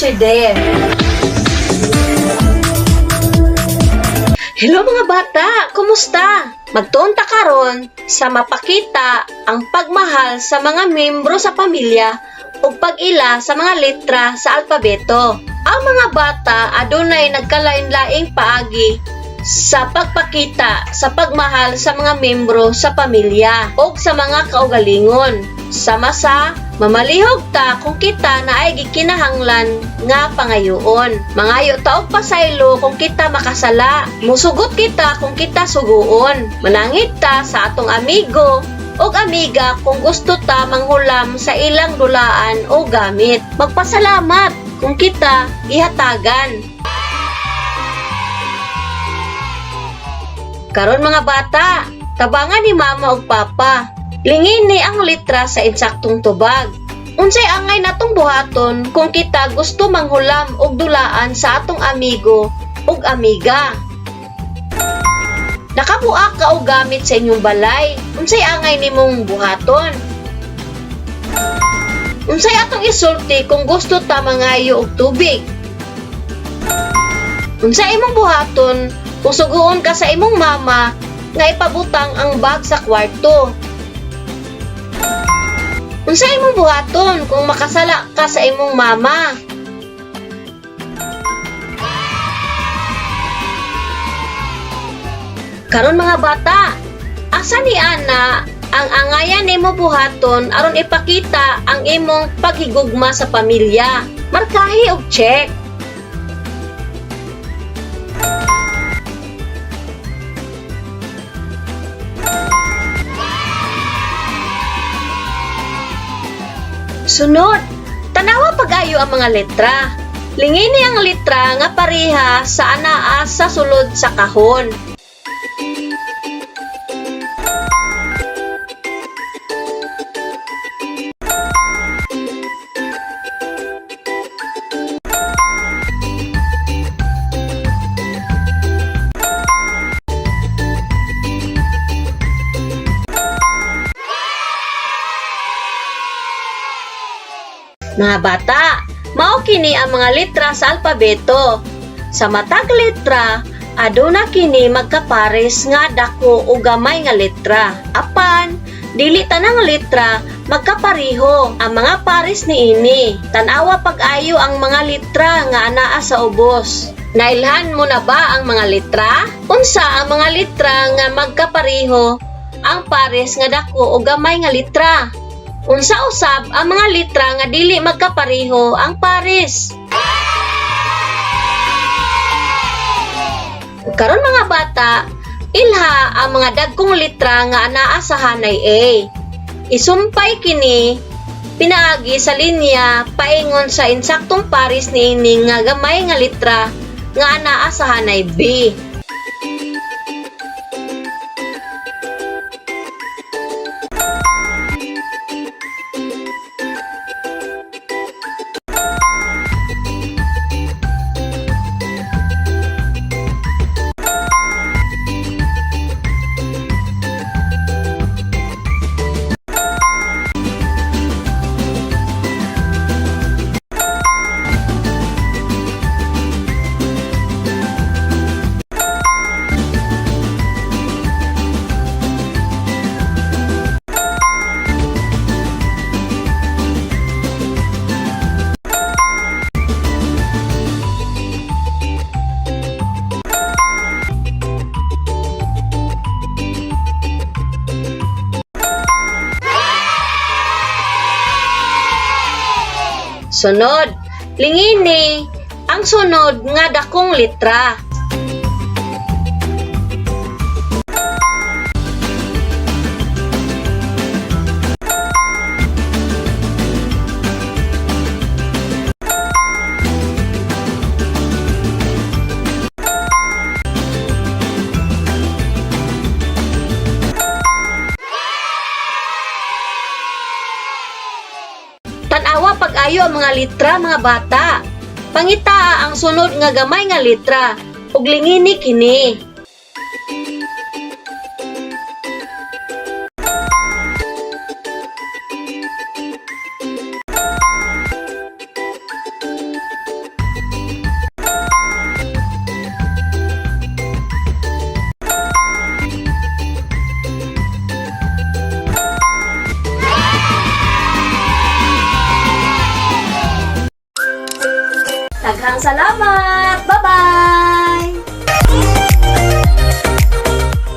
answer there. Hello mga bata, kumusta? Magtunta karon sa mapakita ang pagmahal sa mga membro sa pamilya ug pag-ila sa mga letra sa alpabeto. Ang mga bata adunay nagkalain-laing paagi sa pagpakita sa pagmahal sa mga membro sa pamilya ug sa mga kaugalingon. Sama sa mamalihog ta kung kita na ay gikinahanglan nga pangayoon. Mangayo ta og pasaylo kung kita makasala. Musugot kita kung kita suguon. Manangit ta sa atong amigo og amiga kung gusto ta manghulam sa ilang dulaan o gamit. Magpasalamat kung kita ihatagan. Karon mga bata, tabangan ni mama ug papa. Lingin ni ang letra sa insaktong tubag. Unsay angay natong buhaton kung kita gusto manghulam og dulaan sa atong amigo ug amiga. Nakabuak ka og gamit sa inyong balay. Unsay angay nimong buhaton? Unsay atong isulti kung gusto ta mangayo og tubig? Unsay imong buhaton kung suguon ka sa imong mama nga ipabutang ang bag sa kwarto? Unsay imong buhaton kung makasala ka sa imong mama? Karon mga bata, asa ni ana ang angayan nimo buhaton aron ipakita ang imong paghigugma sa pamilya? Markahi og check. Sunod, tanawa pag-ayo ang mga letra. Lingini ang letra nga pareha sa anaa sa sulod sa kahon. Mga bata, mao kini ang mga letra sa alpabeto. Sa matag letra, aduna kini magkapares nga dako o gamay nga letra. Apan, dili tanang letra magkapariho ang mga pares niini. Tanawa pag-ayo ang mga letra nga anaa sa ubos. Nailhan mo na ba ang mga letra? Unsa ang mga letra nga magkapariho ang pares nga dako o gamay nga letra? Unsa usab ang mga letra nga dili magkapareho ang pares? Karon mga bata, ilha ang mga dagkong letra nga anaa sa hanay A. Isumpay kini pinaagi sa linya paingon sa insaktong pares niini nga gamay nga letra nga anaa sa hanay B. Sunod, lingini ang sunod nga dakong letra. Tanawa pag-ayo ang mga letra mga bata. Pangitaa ang sunod nga gamay nga letra ug lingini kini. Daghang salamat! Bye-bye!